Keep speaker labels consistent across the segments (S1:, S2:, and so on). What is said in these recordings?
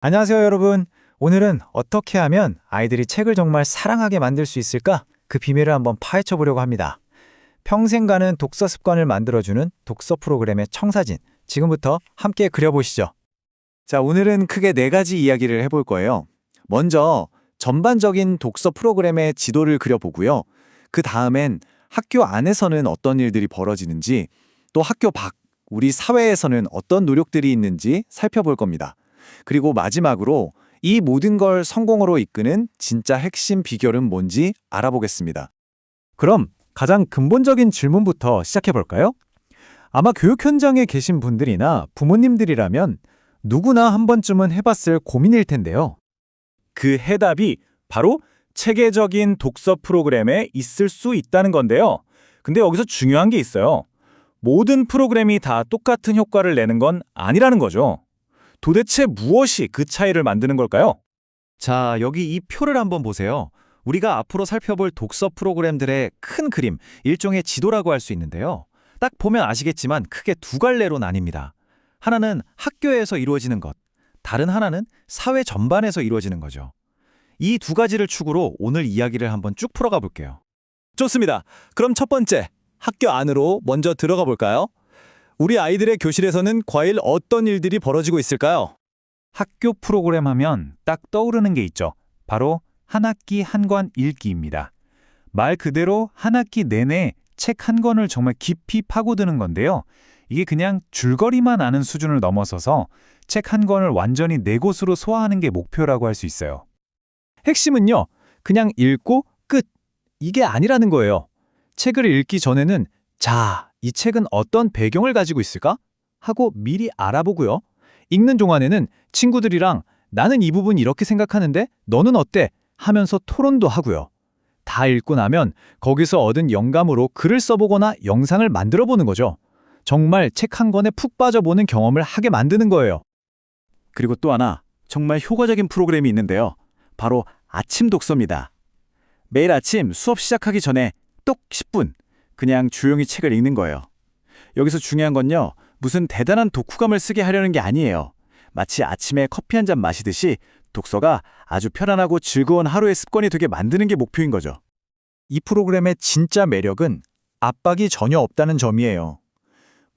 S1: 안녕하세요, 여러분. 오늘은 어떻게 하면 아이들이 책을 정말 사랑하게 만들 수 있을까? 그 비밀을 한번 파헤쳐 보려고 합니다. 평생 가는 독서 습관을 만들어주는 독서 프로그램의 청사진. 지금부터 함께 그려보시죠. 자, 오늘은 크게 네 가지 이야기를 해볼 거예요. 먼저 전반적인 독서 프로그램의 지도를 그려보고요. 그 다음엔 학교 안에서는 어떤 일들이 벌어지는지, 또 학교 밖, 우리 사회에서는 어떤 노력들이 있는지 살펴볼 겁니다. 그리고 마지막으로 이 모든 걸 성공으로 이끄는 진짜 핵심 비결은 뭔지 알아보겠습니다. 그럼 가장 근본적인 질문부터 시작해 볼까요? 아마 교육 현장에 계신 분들이나 부모님들이라면 누구나 한 번쯤은 해봤을 고민일 텐데요. 그 해답이 바로 체계적인 독서 프로그램에 있을 수 있다는 건데요. 근데 여기서 중요한 게 있어요. 모든 프로그램이 다 똑같은 효과를 내는 건 아니라는 거죠. 도대체 무엇이 그 차이를 만드는 걸까요? 자, 여기 이 표를 한번 보세요. 우리가 앞으로 살펴볼 독서 프로그램들의 큰 그림, 일종의 지도라고 할 수 있는데요. 딱 보면 아시겠지만 크게 두 갈래로 나뉩니다. 하나는 학교에서 이루어지는 것, 다른 하나는 사회 전반에서 이루어지는 거죠. 이 두 가지를 축으로 오늘 이야기를 한번 쭉 풀어가 볼게요. 좋습니다. 그럼 첫 번째, 학교 안으로 먼저 들어가 볼까요? 우리 아이들의 교실에서는 과연 어떤 일들이 벌어지고 있을까요? 학교 프로그램 하면 딱 떠오르는 게 있죠. 바로 한 학기 한 권 읽기입니다. 말 그대로 한 학기 내내 책 한 권을 정말 깊이 파고드는 건데요. 이게 그냥 줄거리만 아는 수준을 넘어서서 책 한 권을 완전히 내 곳으로 소화하는 게 목표라고 할 수 있어요. 핵심은요, 그냥 읽고 끝! 이게 아니라는 거예요. 책을 읽기 전에는 자, 이 책은 어떤 배경을 가지고 있을까? 하고 미리 알아보고요. 읽는 동안에는 친구들이랑 나는 이 부분 이렇게 생각하는데 너는 어때? 하면서 토론도 하고요. 다 읽고 나면 거기서 얻은 영감으로 글을 써보거나 영상을 만들어 보는 거죠. 정말 책 한 권에 푹 빠져보는 경험을 하게 만드는 거예요. 그리고 또 하나 정말 효과적인 프로그램이 있는데요. 바로 아침 독서입니다. 매일 아침 수업 시작하기 전에 똑 10분 그냥 조용히 책을 읽는 거예요. 여기서 중요한 건요. 무슨 대단한 독후감을 쓰게 하려는 게 아니에요. 마치 아침에 커피 한 잔 마시듯이 독서가 아주 편안하고 즐거운 하루의 습관이 되게 만드는 게 목표인 거죠. 이 프로그램의 진짜 매력은 압박이 전혀 없다는 점이에요.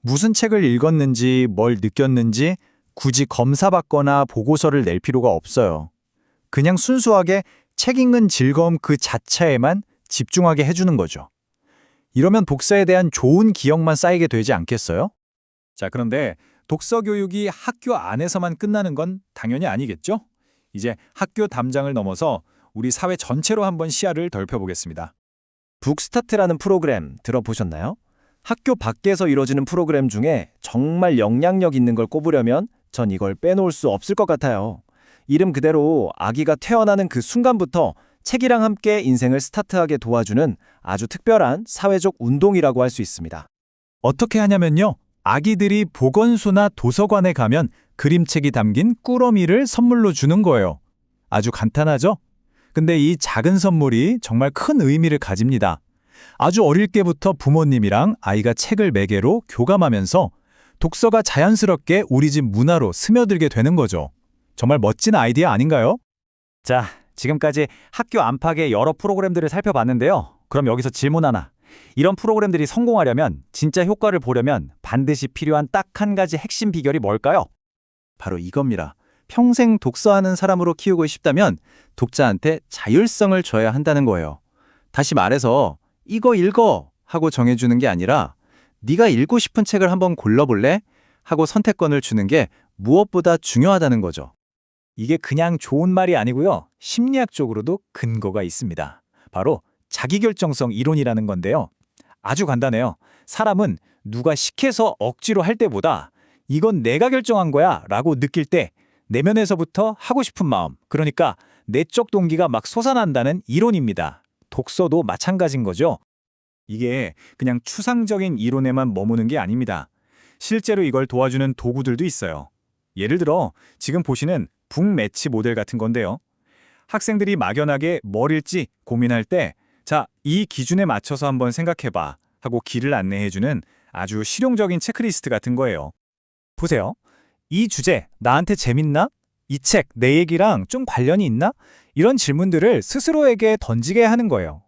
S1: 무슨 책을 읽었는지 뭘 느꼈는지 굳이 검사받거나 보고서를 낼 필요가 없어요. 그냥 순수하게 책 읽는 즐거움 그 자체에만 집중하게 해주는 거죠. 이러면 독서에 대한 좋은 기억만 쌓이게 되지 않겠어요? 자, 그런데 독서 교육이 학교 안에서만 끝나는 건 당연히 아니겠죠? 이제 학교 담장을 넘어서 우리 사회 전체로 한번 시야를 넓혀보겠습니다. 북스타트라는 프로그램 들어보셨나요? 학교 밖에서 이루어지는 프로그램 중에 정말 영향력 있는 걸 꼽으려면 전 이걸 빼놓을 수 없을 것 같아요. 이름 그대로 아기가 태어나는 그 순간부터 책이랑 함께 인생을 스타트하게 도와주는 아주 특별한 사회적 운동이라고 할 수 있습니다. 어떻게 하냐면요. 아기들이 보건소나 도서관에 가면 그림책이 담긴 꾸러미를 선물로 주는 거예요. 아주 간단하죠? 근데 이 작은 선물이 정말 큰 의미를 가집니다. 아주 어릴 때부터 부모님이랑 아이가 책을 매개로 교감하면서 독서가 자연스럽게 우리 집 문화로 스며들게 되는 거죠. 정말 멋진 아이디어 아닌가요? 자, 지금까지 학교 안팎의 여러 프로그램들을 살펴봤는데요. 그럼 여기서 질문 하나. 이런 프로그램들이 성공하려면, 진짜 효과를 보려면 반드시 필요한 딱 한 가지 핵심 비결이 뭘까요? 바로 이겁니다. 평생 독서하는 사람으로 키우고 싶다면 독자한테 자율성을 줘야 한다는 거예요. 다시 말해서 이거 읽어 하고 정해주는 게 아니라 네가 읽고 싶은 책을 한번 골라볼래? 하고 선택권을 주는 게 무엇보다 중요하다는 거죠. 이게 그냥 좋은 말이 아니고요. 심리학적으로도 근거가 있습니다. 바로 자기결정성 이론이라는 건데요. 아주 간단해요. 사람은 누가 시켜서 억지로 할 때보다 이건 내가 결정한 거야 라고 느낄 때 내면에서부터 하고 싶은 마음, 그러니까 내적 동기가 막 솟아난다는 이론입니다. 독서도 마찬가지인 거죠. 이게 그냥 추상적인 이론에만 머무는 게 아닙니다. 실제로 이걸 도와주는 도구들도 있어요. 예를 들어 지금 보시는 북매치 모델 같은 건데요. 학생들이 막연하게 뭘 읽지 고민할 때 자, 이 기준에 맞춰서 한번 생각해봐 하고 길을 안내해주는 아주 실용적인 체크리스트 같은 거예요. 보세요. 이 주제 나한테 재밌나? 이 책, 내 얘기랑 좀 관련이 있나? 이런 질문들을 스스로에게 던지게 하는 거예요.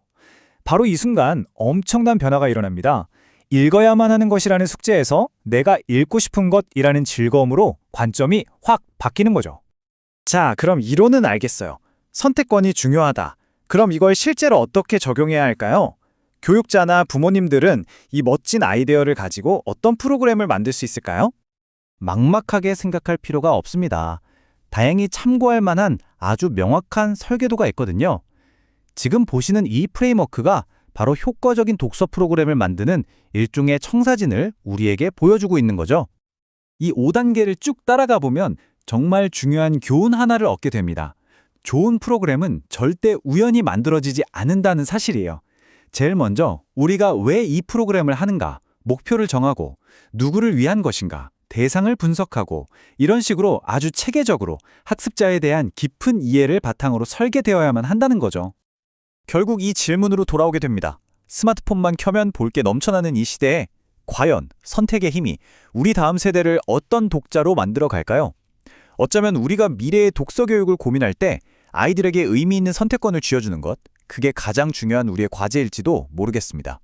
S1: 바로 이 순간 엄청난 변화가 일어납니다. 읽어야만 하는 것이라는 숙제에서 내가 읽고 싶은 것이라는 즐거움으로 관점이 확 바뀌는 거죠. 자, 그럼 이론은 알겠어요. 선택권이 중요하다. 그럼 이걸 실제로 어떻게 적용해야 할까요? 교육자나 부모님들은 이 멋진 아이디어를 가지고 어떤 프로그램을 만들 수 있을까요? 막막하게 생각할 필요가 없습니다. 다행히 참고할 만한 아주 명확한 설계도가 있거든요. 지금 보시는 이 프레임워크가 바로 효과적인 독서 프로그램을 만드는 일종의 청사진을 우리에게 보여주고 있는 거죠. 이 5단계를 쭉 따라가 보면 정말 중요한 교훈 하나를 얻게 됩니다. 좋은 프로그램은 절대 우연히 만들어지지 않는다는 사실이에요. 제일 먼저 우리가 왜 이 프로그램을 하는가, 목표를 정하고 누구를 위한 것인가, 대상을 분석하고 이런 식으로 아주 체계적으로 학습자에 대한 깊은 이해를 바탕으로 설계되어야만 한다는 거죠. 결국 이 질문으로 돌아오게 됩니다. 스마트폰만 켜면 볼 게 넘쳐나는 이 시대에 과연 선택의 힘이 우리 다음 세대를 어떤 독자로 만들어 갈까요? 어쩌면 우리가 미래의 독서 교육을 고민할 때 아이들에게 의미 있는 선택권을 쥐어주는 것, 그게 가장 중요한 우리의 과제일지도 모르겠습니다.